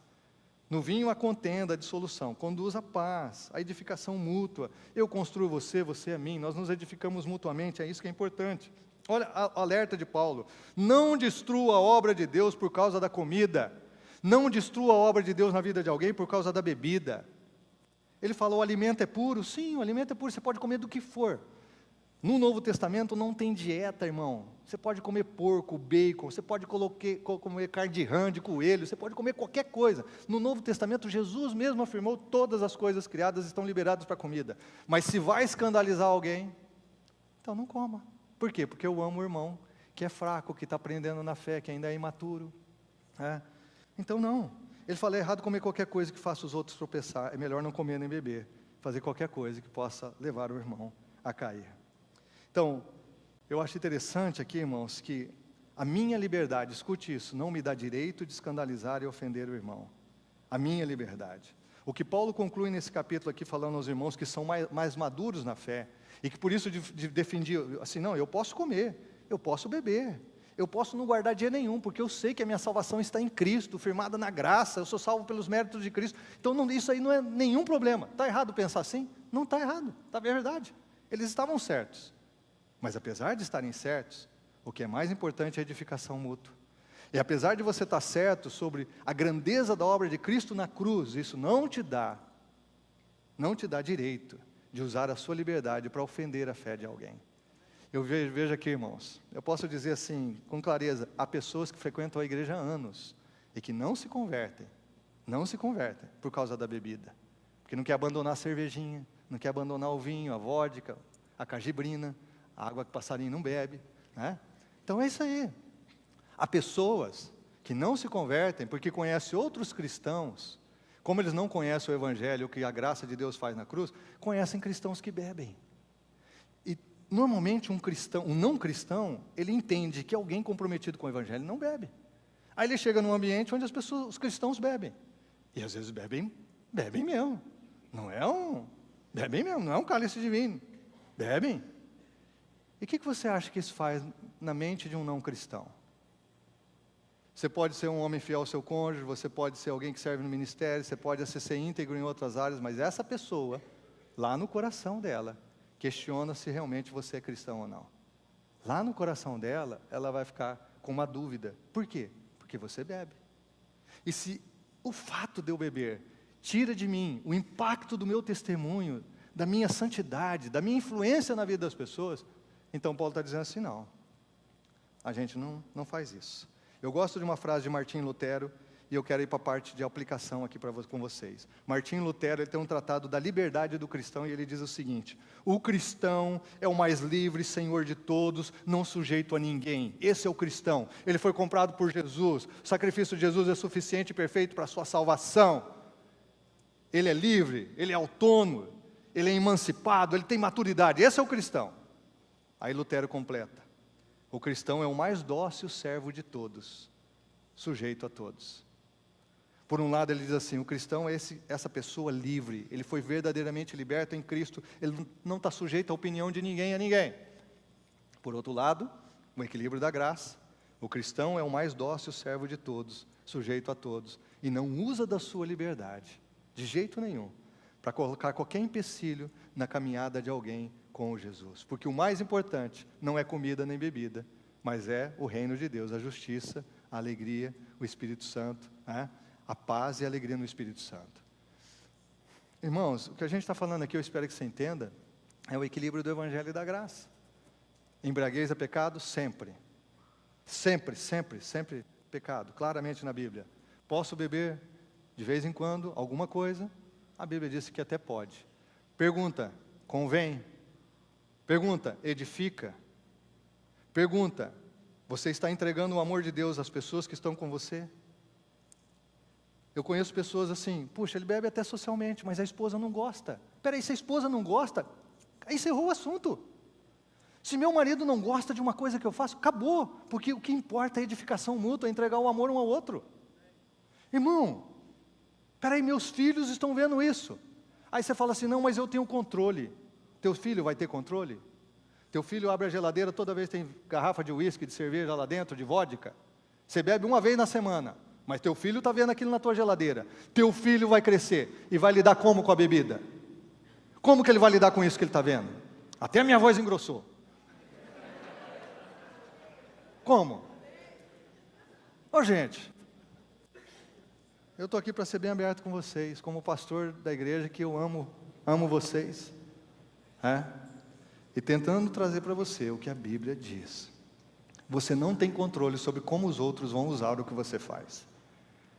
No vinho a contenda, a dissolução, conduz à paz, à edificação mútua. Eu construo você, você a mim, nós nos edificamos mutuamente, é isso que é importante. Olha o alerta de Paulo, não destrua a obra de Deus por causa da comida, não destrua a obra de Deus na vida de alguém por causa da bebida. Ele fala, o alimento é puro? Sim, o alimento é puro, você pode comer do que for. No Novo Testamento não tem dieta, irmão. Você pode comer porco, bacon, você pode comer carne de rã, de coelho, você pode comer qualquer coisa. No Novo Testamento, Jesus mesmo afirmou, todas as coisas criadas estão liberadas para comida. Mas se vai escandalizar alguém, então não coma. Por quê? Porque eu amo o irmão que é fraco, que está aprendendo na fé, que ainda é imaturo. Então não. Ele fala, é errado comer qualquer coisa que faça os outros tropeçar, é melhor não comer nem beber, fazer qualquer coisa que possa levar o irmão a cair. Então, eu acho interessante aqui, irmãos, que a minha liberdade, escute isso, não me dá direito de escandalizar e ofender o irmão. A minha liberdade. O que Paulo conclui nesse capítulo aqui, falando aos irmãos que são mais maduros na fé, e que por isso defendia, assim, não, eu posso comer, eu posso beber, eu posso não guardar dia nenhum, porque eu sei que a minha salvação está em Cristo, firmada na graça, eu sou salvo pelos méritos de Cristo, então isso aí não é nenhum problema. Está errado pensar assim? Não está errado, está verdade. Eles estavam certos, mas apesar de estarem certos, o que é mais importante é a edificação mútua. E apesar de você estar certo sobre a grandeza da obra de Cristo na cruz, isso não te dá direito de usar a sua liberdade para ofender a fé de alguém. Eu vejo aqui, irmãos, eu posso dizer assim, com clareza, há pessoas que frequentam a igreja há anos, e que não se convertem por causa da bebida, porque não quer abandonar a cervejinha, não quer abandonar o vinho, a vodka, a cajibrina, a água que o passarinho não bebe, né? Então é isso aí. Há pessoas que não se convertem porque conhecem outros cristãos, como eles não conhecem o Evangelho, o que a graça de Deus faz na cruz, conhecem cristãos que bebem. E normalmente um não cristão, ele entende que alguém comprometido com o Evangelho não bebe. Aí ele chega num ambiente onde os cristãos bebem. E às vezes bebem mesmo. Bebem mesmo, não é um cálice de vinho. Bebem. E o que você acha que isso faz na mente de um não cristão? Você pode ser um homem fiel ao seu cônjuge, você pode ser alguém que serve no ministério, você pode ser íntegro em outras áreas, mas essa pessoa, lá no coração dela, questiona se realmente você é cristão ou não. Lá no coração dela, ela vai ficar com uma dúvida. Por quê? Porque você bebe. E se o fato de eu beber tira de mim o impacto do meu testemunho, da minha santidade, da minha influência na vida das pessoas, então Paulo está dizendo assim, não, a gente não faz isso. Eu gosto de uma frase de Martim Lutero, e eu quero ir para a parte de aplicação aqui com vocês. Martim Lutero, ele tem um tratado da liberdade do cristão, e ele diz o seguinte, o cristão é o mais livre, senhor de todos, não sujeito a ninguém. Esse é o cristão. Ele foi comprado por Jesus, o sacrifício de Jesus é suficiente e perfeito para a sua salvação. Ele é livre, ele é autônomo, ele é emancipado, ele tem maturidade. Esse é o cristão. Aí Lutero completa, o cristão é o mais dócil servo de todos, sujeito a todos. Por um lado ele diz assim, o cristão é essa pessoa livre, ele foi verdadeiramente liberto em Cristo, ele não está sujeito à opinião de ninguém a ninguém. Por outro lado, o equilíbrio da graça, o cristão é o mais dócil servo de todos, sujeito a todos, e não usa da sua liberdade, de jeito nenhum, para colocar qualquer empecilho na caminhada de alguém com Jesus. Porque o mais importante não é comida nem bebida, mas é o reino de Deus, a justiça, a alegria, o Espírito Santo, a paz e a alegria no Espírito Santo. Irmãos, o que a gente está falando aqui, eu espero que você entenda, é o equilíbrio do Evangelho e da graça. Embriaguez é pecado? Sempre. Sempre, sempre, sempre pecado, claramente na Bíblia. Posso beber de vez em quando alguma coisa? A Bíblia disse que até pode. Pergunta, convém? Pergunta, edifica? Pergunta, você está entregando o amor de Deus às pessoas que estão com você? Eu conheço pessoas assim, puxa, ele bebe até socialmente, mas a esposa não gosta. Peraí, se a esposa não gosta, aí encerrou o assunto. Se meu marido não gosta de uma coisa que eu faço, acabou, porque o que importa é a edificação mútua, é entregar o amor um ao outro. Irmão, peraí, meus filhos estão vendo isso. Aí você fala assim, não, mas eu tenho controle. Teu filho vai ter controle? Teu filho abre a geladeira, toda vez tem garrafa de uísque, de cerveja lá dentro, de vodka. Você bebe uma vez na semana, mas teu filho está vendo aquilo na tua geladeira. Teu filho vai crescer e vai lidar como com a bebida? Como que ele vai lidar com isso que ele está vendo? Até a minha voz engrossou. Como? Ô gente, eu estou aqui para ser bem aberto com vocês, como pastor da igreja que eu amo vocês. E tentando trazer para você o que a Bíblia diz. Você não tem controle sobre como os outros vão usar o que você faz.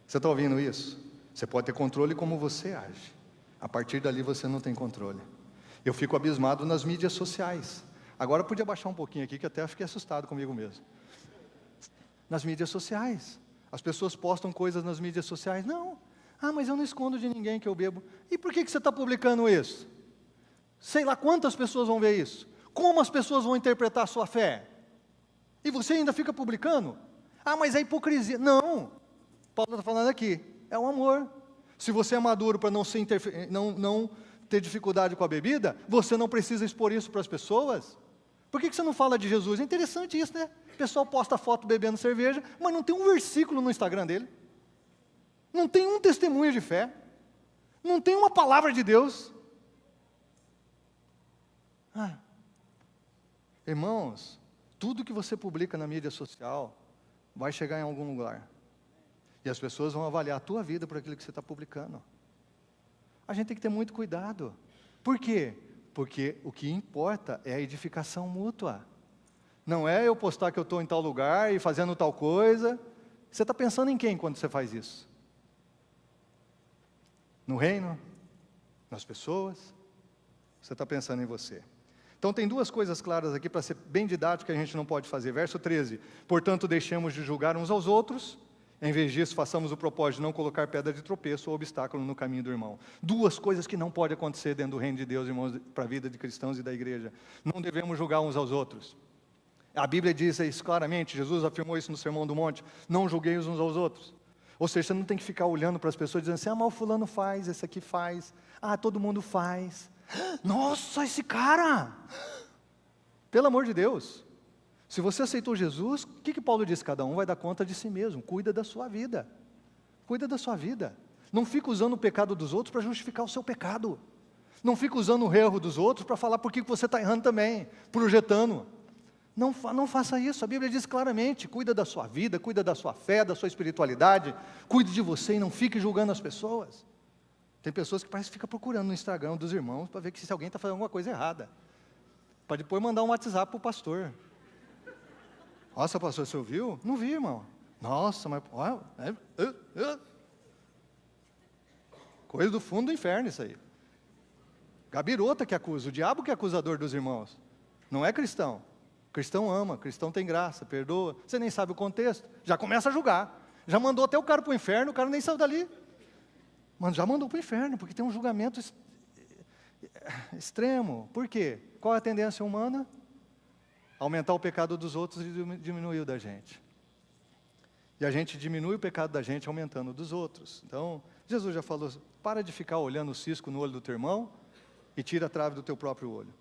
Você está ouvindo isso? Você pode ter controle como você age. A partir dali você não tem controle. Eu fico abismado nas mídias sociais. Agora eu podia baixar um pouquinho aqui, que até eu fiquei assustado comigo mesmo. Nas mídias sociais. As pessoas postam coisas nas mídias sociais. Não. Mas eu não escondo de ninguém que eu bebo. E por que você está publicando isso? Sei lá quantas pessoas vão ver isso. Como as pessoas vão interpretar a sua fé? E você ainda fica publicando? Mas é hipocrisia. Não. Paulo está falando aqui. É o amor. Se você é maduro para não ter dificuldade com a bebida, você não precisa expor isso para as pessoas. Por que você não fala de Jesus? É interessante isso, né? O pessoal posta foto bebendo cerveja, mas não tem um versículo no Instagram dele. Não tem um testemunho de fé. Não tem uma palavra de Deus. Irmãos, tudo que você publica na mídia social vai chegar em algum lugar. E as pessoas vão avaliar a tua vida por aquilo que você está publicando. A gente tem que ter muito cuidado. Por quê? Porque o que importa é a edificação mútua. Não é eu postar que eu estou em tal lugar e fazendo tal coisa. Você está pensando em quem quando você faz isso? No reino? Nas pessoas? Você está pensando em você. Então tem duas coisas claras aqui para ser bem didático que a gente não pode fazer. Verso 13, portanto deixemos de julgar uns aos outros, em vez disso façamos o propósito de não colocar pedra de tropeço ou obstáculo no caminho do irmão. Duas coisas que não podem acontecer dentro do reino de Deus, irmãos, para a vida de cristãos e da igreja. Não devemos julgar uns aos outros. A Bíblia diz isso claramente, Jesus afirmou isso no Sermão do Monte, não julgueis uns aos outros. Ou seja, você não tem que ficar olhando para as pessoas dizendo assim, mas o fulano faz, esse aqui faz, todo mundo faz. Nossa, esse cara! Pelo amor de Deus, se você aceitou Jesus, o que Paulo diz? Cada um vai dar conta de si mesmo, cuida da sua vida. Cuida da sua vida. Não fica usando o pecado dos outros para justificar o seu pecado. Não fica usando o erro dos outros para falar por que você está errando também, projetando. Não faça isso, a Bíblia diz claramente, cuida da sua vida, cuida da sua fé, da sua espiritualidade, cuide de você e não fique julgando as pessoas. Tem pessoas que parece que ficam procurando no Instagram dos irmãos para ver se alguém está fazendo alguma coisa errada. Para depois mandar um WhatsApp para o pastor. Nossa, pastor, você ouviu? Não vi, irmão. Nossa, mas... Coisa do fundo do inferno isso aí. Gabirota que acusa, o diabo que é acusador dos irmãos. Não é cristão. Cristão ama, cristão tem graça, perdoa. Você nem sabe o contexto. Já começa a julgar. Já mandou até o cara para o inferno, o cara nem saiu dali. Mas já mandou para o inferno, porque tem um julgamento extremo. Por quê? Qual é a tendência humana? Aumentar o pecado dos outros e diminuir o da gente. E a gente diminui o pecado da gente aumentando o dos outros. Então, Jesus já falou, para de ficar olhando o cisco no olho do teu irmão e tira a trave do teu próprio olho.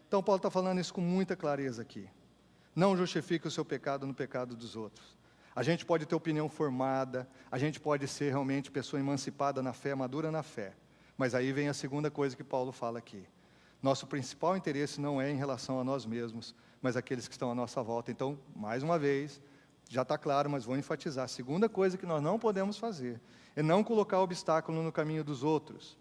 Então, Paulo está falando isso com muita clareza aqui. Não justifique o seu pecado no pecado dos outros. A gente pode ter opinião formada, a gente pode ser realmente pessoa emancipada na fé, madura na fé. Mas aí vem a segunda coisa que Paulo fala aqui. Nosso principal interesse não é em relação a nós mesmos, mas aqueles que estão à nossa volta. Então, mais uma vez, já está claro, mas vou enfatizar. A segunda coisa que nós não podemos fazer é não colocar obstáculo no caminho dos outros.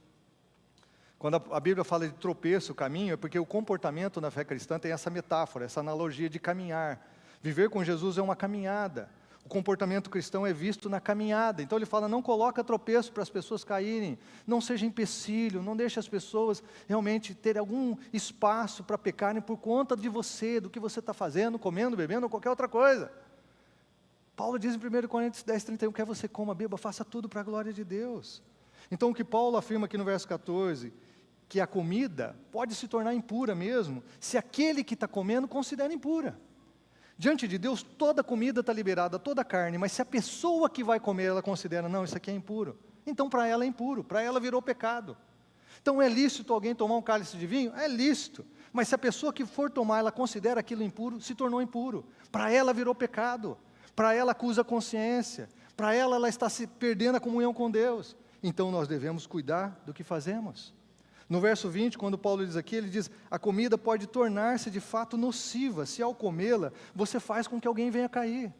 Quando a Bíblia fala de tropeço, caminho, é porque o comportamento na fé cristã tem essa metáfora, essa analogia de caminhar. Viver com Jesus é uma caminhada. O comportamento cristão é visto na caminhada. Então ele fala, não coloca tropeço para as pessoas caírem, não seja empecilho, não deixe as pessoas realmente terem algum espaço para pecarem por conta de você, do que você está fazendo, comendo, bebendo ou qualquer outra coisa. Paulo diz em 1 Coríntios 10:31, quer você coma, beba, faça tudo para a glória de Deus. Então o que Paulo afirma aqui no verso 14, que a comida pode se tornar impura mesmo, se aquele que está comendo considera impura. Diante de Deus, toda comida está liberada, toda carne, mas se a pessoa que vai comer, ela considera, não, isso aqui é impuro, então para ela é impuro, para ela virou pecado. Então é lícito alguém tomar um cálice de vinho? É lícito, mas se a pessoa que for tomar, ela considera aquilo impuro, se tornou impuro, para ela virou pecado, para ela acusa a consciência, para ela está se perdendo a comunhão com Deus. Então nós devemos cuidar do que fazemos. No verso 20, quando Paulo diz aqui, ele diz, a comida pode tornar-se de fato nociva, se ao comê-la, você faz com que alguém venha cair.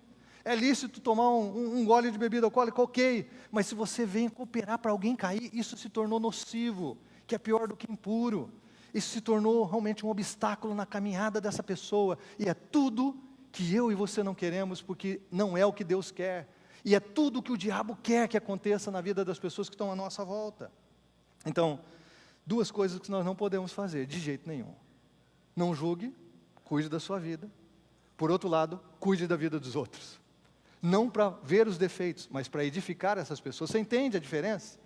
É lícito tomar um gole de bebida alcoólica, ok, mas se você vem cooperar para alguém cair, isso se tornou nocivo, que é pior do que impuro. Isso se tornou realmente um obstáculo na caminhada dessa pessoa, e é tudo que eu e você não queremos, porque não é o que Deus quer, e é tudo que o diabo quer que aconteça na vida das pessoas que estão à nossa volta. Então, duas coisas que nós não podemos fazer, de jeito nenhum. Não julgue, cuide da sua vida. Por outro lado, cuide da vida dos outros. Não para ver os defeitos, mas para edificar essas pessoas. Você entende a diferença?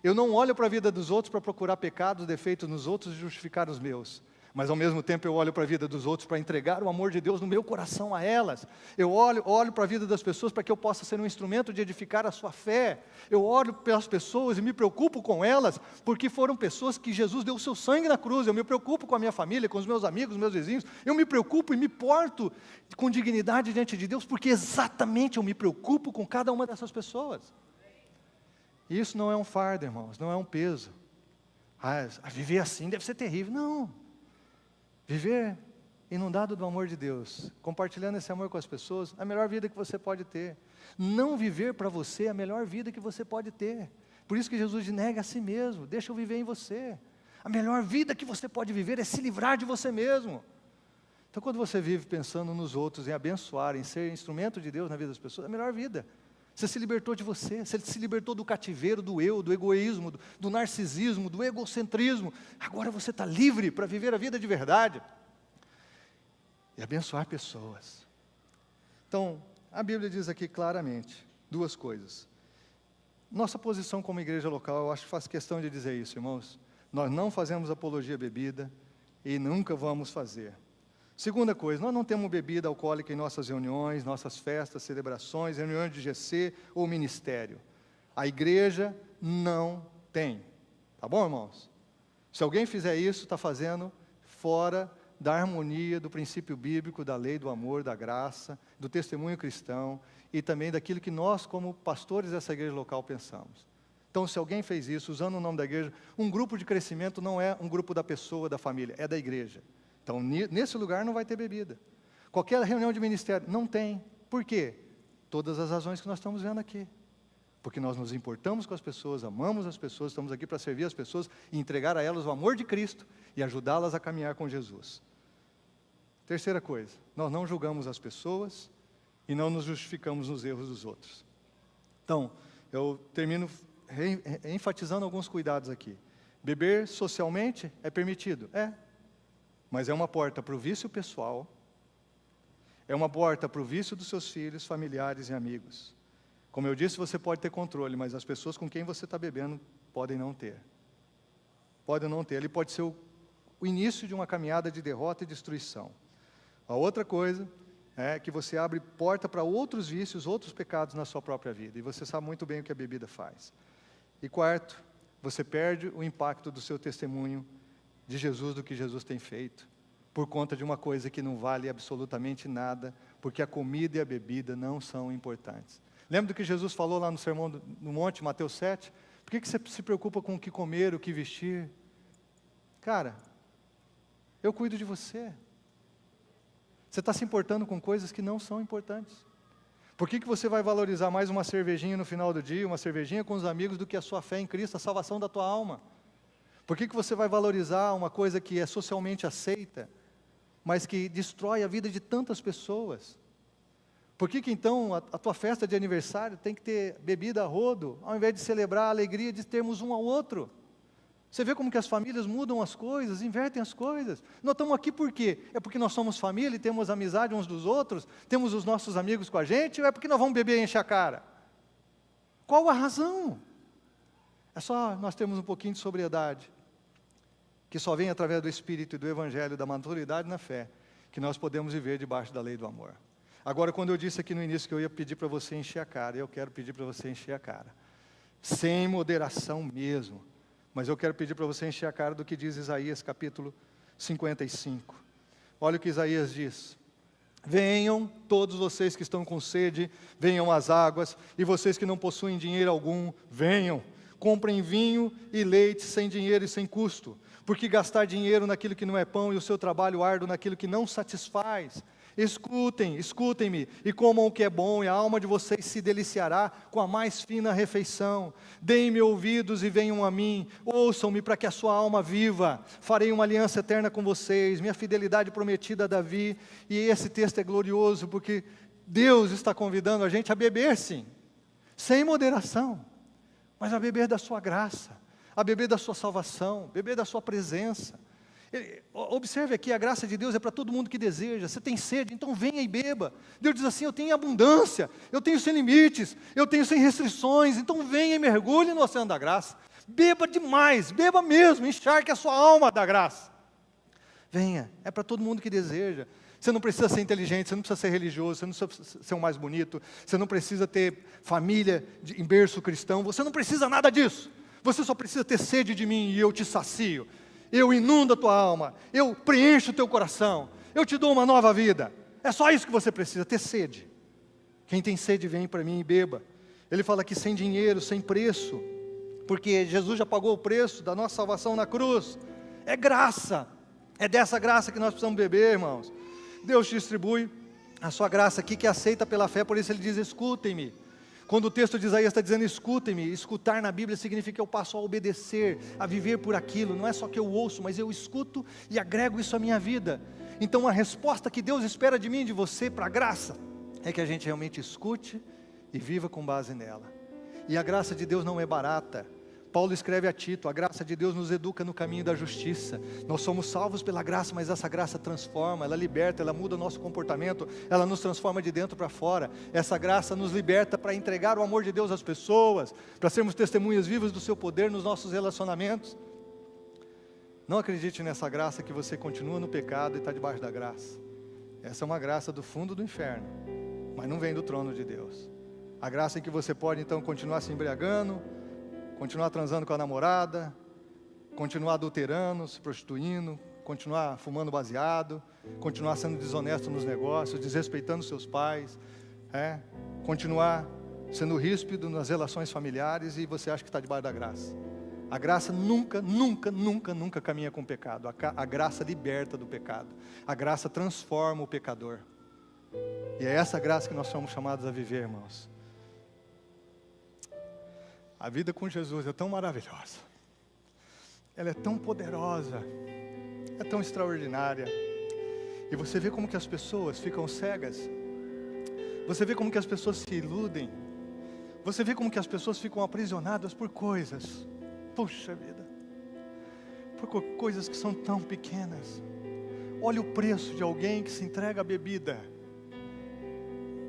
Eu não olho para a vida dos outros para procurar pecados, defeitos nos outros e justificar os meus. Mas ao mesmo tempo eu olho para a vida dos outros para entregar o amor de Deus no meu coração a elas. Eu olho para a vida das pessoas para que eu possa ser um instrumento de edificar a sua fé. Eu olho para as pessoas e me preocupo com elas, porque foram pessoas que Jesus deu o seu sangue na cruz. Eu me preocupo com a minha família, com os meus amigos, meus vizinhos. Eu me preocupo e me porto com dignidade diante de Deus, porque exatamente eu me preocupo com cada uma dessas pessoas. E isso não é um fardo, irmãos, não é um peso. Viver assim deve ser terrível. Não. Viver inundado do amor de Deus, compartilhando esse amor com as pessoas, a melhor vida que você pode ter. Não viver para você a melhor vida que você pode ter. Por isso que Jesus nega a si mesmo, deixa eu viver em você. A melhor vida que você pode viver é se livrar de você mesmo. Então quando você vive pensando nos outros, em abençoar, em ser instrumento de Deus na vida das pessoas, é a melhor vida. Você se libertou de você se libertou do cativeiro, do eu, do egoísmo, do narcisismo, do egocentrismo. Agora você está livre para viver a vida de verdade e abençoar pessoas. Então, a Bíblia diz aqui claramente duas coisas. Nossa posição como igreja local, eu acho que faz questão de dizer isso, irmãos. Nós não fazemos apologia à bebida e nunca vamos fazer. Segunda coisa, nós não temos bebida alcoólica em nossas reuniões, nossas festas, celebrações, reuniões de GC ou ministério. A igreja não tem. Tá bom, irmãos? Se alguém fizer isso, está fazendo fora da harmonia do princípio bíblico, da lei do amor, da graça, do testemunho cristão e também daquilo que nós, como pastores dessa igreja local, pensamos. Então, se alguém fez isso, usando o nome da igreja, um grupo de crescimento não é um grupo da pessoa, da família, é da igreja. Então, nesse lugar não vai ter bebida. Qualquer reunião de ministério, não tem. Por quê? Todas as razões que nós estamos vendo aqui. Porque nós nos importamos com as pessoas, amamos as pessoas, estamos aqui para servir as pessoas e entregar a elas o amor de Cristo e ajudá-las a caminhar com Jesus. Terceira coisa, nós não julgamos as pessoas e não nos justificamos nos erros dos outros. Então, eu termino enfatizando alguns cuidados aqui. Beber socialmente é permitido? É. Mas é uma porta para o vício pessoal, é uma porta para o vício dos seus filhos, familiares e amigos. Como eu disse, você pode ter controle, mas as pessoas com quem você está bebendo podem não ter. Podem não ter. Ele pode ser o início de uma caminhada de derrota e destruição. A outra coisa é que você abre porta para outros vícios, outros pecados na sua própria vida. E você sabe muito bem o que a bebida faz. E quarto, você perde o impacto do seu testemunho de Jesus, do que Jesus tem feito, por conta de uma coisa que não vale absolutamente nada, porque a comida e a bebida não são importantes. Lembra do que Jesus falou lá no Sermão no Monte, Mateus 7? Por que você se preocupa com o que comer, o que vestir? Cara, eu cuido de você. Você está se importando com coisas que não são importantes. Por que você vai valorizar mais uma cervejinha no final do dia, uma cervejinha com os amigos, do que a sua fé em Cristo, a salvação da tua alma? Por que você vai valorizar uma coisa que é socialmente aceita, mas que destrói a vida de tantas pessoas? Por que então a tua festa de aniversário tem que ter bebida a rodo, ao invés de celebrar a alegria de termos um ao outro? Você vê como que as famílias mudam as coisas, invertem as coisas. Nós estamos aqui por quê? É porque nós somos família e temos amizade uns dos outros? Temos os nossos amigos com a gente? Ou é porque nós vamos beber e encher a cara? Qual a razão? É só nós termos um pouquinho de sobriedade, que só vem através do Espírito e do Evangelho, da maturidade na fé, que nós podemos viver debaixo da lei do amor. Agora, quando eu disse aqui no início que eu ia pedir para você encher a cara, eu quero pedir para você encher a cara, sem moderação mesmo. Mas eu quero pedir para você encher a cara do que diz Isaías capítulo 55. Olha o que Isaías diz: venham todos vocês que estão com sede, venham às águas, e vocês que não possuem dinheiro algum, venham, comprem vinho e leite sem dinheiro e sem custo, porque gastar dinheiro naquilo que não é pão e o seu trabalho árduo naquilo que não satisfaz. Escutem-me e comam o que é bom, e a alma de vocês se deliciará com a mais fina refeição. Deem-me ouvidos e venham a mim, ouçam-me para que a sua alma viva. Farei uma aliança eterna com vocês, minha fidelidade prometida a Davi. E esse texto é glorioso, porque Deus está convidando a gente a beber sim, sem moderação, mas a beber da sua graça, a beber da sua salvação, beber da sua presença. Observe aqui, a graça de Deus é para todo mundo que deseja. Você tem sede, então venha e beba. Deus diz assim: eu tenho abundância, eu tenho sem limites, eu tenho sem restrições, então venha e mergulhe no oceano da graça. Beba demais, beba mesmo, encharque a sua alma da graça. Venha, é para todo mundo que deseja. Você não precisa ser inteligente, você não precisa ser religioso, você não precisa ser o mais bonito, você não precisa ter família em berço cristão, você não precisa nada disso. Você só precisa ter sede de mim e eu te sacio. Eu inundo a tua alma, eu preencho o teu coração, eu te dou uma nova vida. É só isso que você precisa, ter sede. Quem tem sede vem para mim e beba. Ele fala aqui sem dinheiro, sem preço, porque Jesus já pagou o preço da nossa salvação na cruz. É graça, é dessa graça que nós precisamos beber, irmãos. Deus te distribui a sua graça aqui, que é aceita pela fé, por isso Ele diz: escutem-me. Quando o texto de Isaías está dizendo escutem-me, escutar na Bíblia significa que eu passo a obedecer, a viver por aquilo. Não é só que eu ouço, mas eu escuto e agrego isso à minha vida. Então a resposta que Deus espera de mim e de você para a graça é que a gente realmente escute e viva com base nela. E a graça de Deus não é barata. Paulo escreve a Tito: a graça de Deus nos educa no caminho da justiça. Nós somos salvos pela graça, mas essa graça transforma, ela liberta, ela muda o nosso comportamento, ela nos transforma de dentro para fora. Essa graça nos liberta para entregar o amor de Deus às pessoas, para sermos testemunhas vivas do seu poder nos nossos relacionamentos. Não acredite nessa graça que você continua no pecado e está debaixo da graça. Essa é uma graça do fundo do inferno, mas não vem do trono de Deus. A graça em que você pode então continuar se embriagando, continuar transando com a namorada, continuar adulterando, se prostituindo, continuar fumando baseado, continuar sendo desonesto nos negócios, desrespeitando seus pais, continuar sendo ríspido nas relações familiares, e você acha que está debaixo da graça. A graça nunca caminha com o pecado. A graça liberta do pecado. A graça transforma o pecador. E é essa graça que nós somos chamados a viver, irmãos. A vida com Jesus é tão maravilhosa, ela é tão poderosa, é tão extraordinária. E você vê como que as pessoas ficam cegas, você vê como que as pessoas se iludem, você vê como que as pessoas ficam aprisionadas por coisas, puxa vida, por coisas que são tão pequenas. Olha o preço de alguém que se entrega à bebida,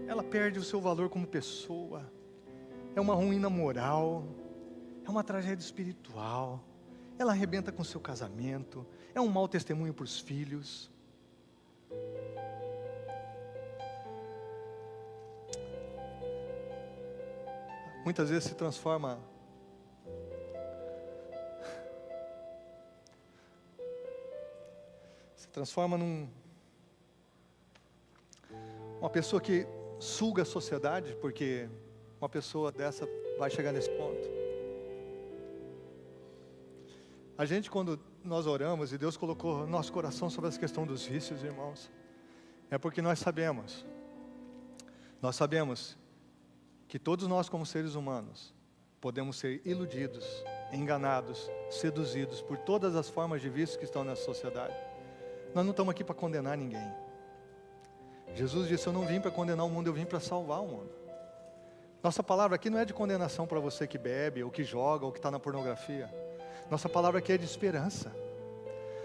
ela perde o seu valor como pessoa. É uma ruína moral, é uma tragédia espiritual, ela arrebenta com o seu casamento, é um mau testemunho para os filhos. Muitas vezes se transforma uma pessoa que suga a sociedade, porque uma pessoa dessa vai chegar nesse ponto. A gente, quando nós oramos e Deus colocou nosso coração sobre essa questão dos vícios, irmãos, é porque nós sabemos que todos nós como seres humanos podemos ser iludidos, enganados, seduzidos por todas as formas de vício que estão nessa sociedade. Nós não estamos aqui para condenar ninguém. Jesus disse, eu não vim para condenar o mundo, eu vim para salvar o mundo. Nossa palavra aqui não é de condenação para você que bebe, ou que joga, ou que está na pornografia. Nossa palavra aqui é de esperança.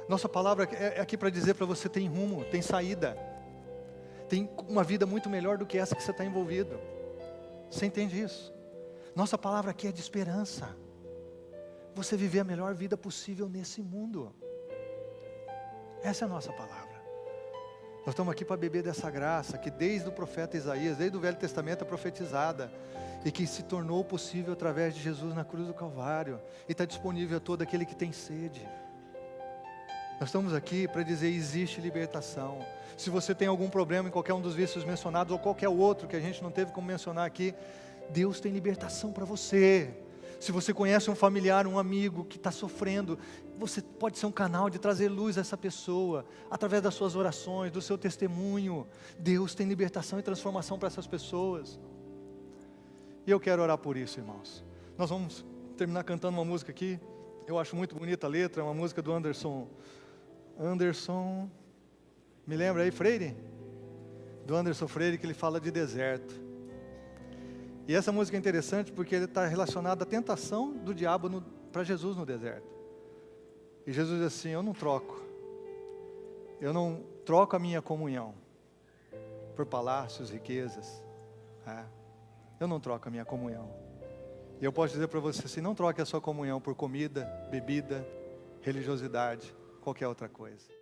Nossa palavra é aqui para dizer para você, tem rumo, tem saída. Tem uma vida muito melhor do que essa que você está envolvido. Você entende isso? Nossa palavra aqui é de esperança. Você viver a melhor vida possível nesse mundo. Essa é a nossa palavra. Nós estamos aqui para beber dessa graça, que desde o profeta Isaías, desde o Velho Testamento é profetizada, e que se tornou possível através de Jesus na cruz do Calvário, e está disponível a todo aquele que tem sede. Nós estamos aqui para dizer, existe libertação. Se você tem algum problema em qualquer um dos vícios mencionados, ou qualquer outro que a gente não teve como mencionar aqui, Deus tem libertação para você. Se você conhece um familiar, um amigo que está sofrendo, você pode ser um canal de trazer luz a essa pessoa, através das suas orações, do seu testemunho. Deus tem libertação e transformação para essas pessoas. E eu quero orar por isso, irmãos. Nós vamos terminar cantando uma música aqui. Eu acho muito bonita a letra, é uma música do Anderson, me lembra aí, Freire? Do Anderson Freire, que ele fala de deserto. E essa música é interessante porque ele está relacionado à tentação do diabo para Jesus no deserto. E Jesus diz assim, eu não troco a minha comunhão por palácios, riquezas. Eu não troco a minha comunhão. E eu posso dizer para você assim, não troque a sua comunhão por comida, bebida, religiosidade, qualquer outra coisa.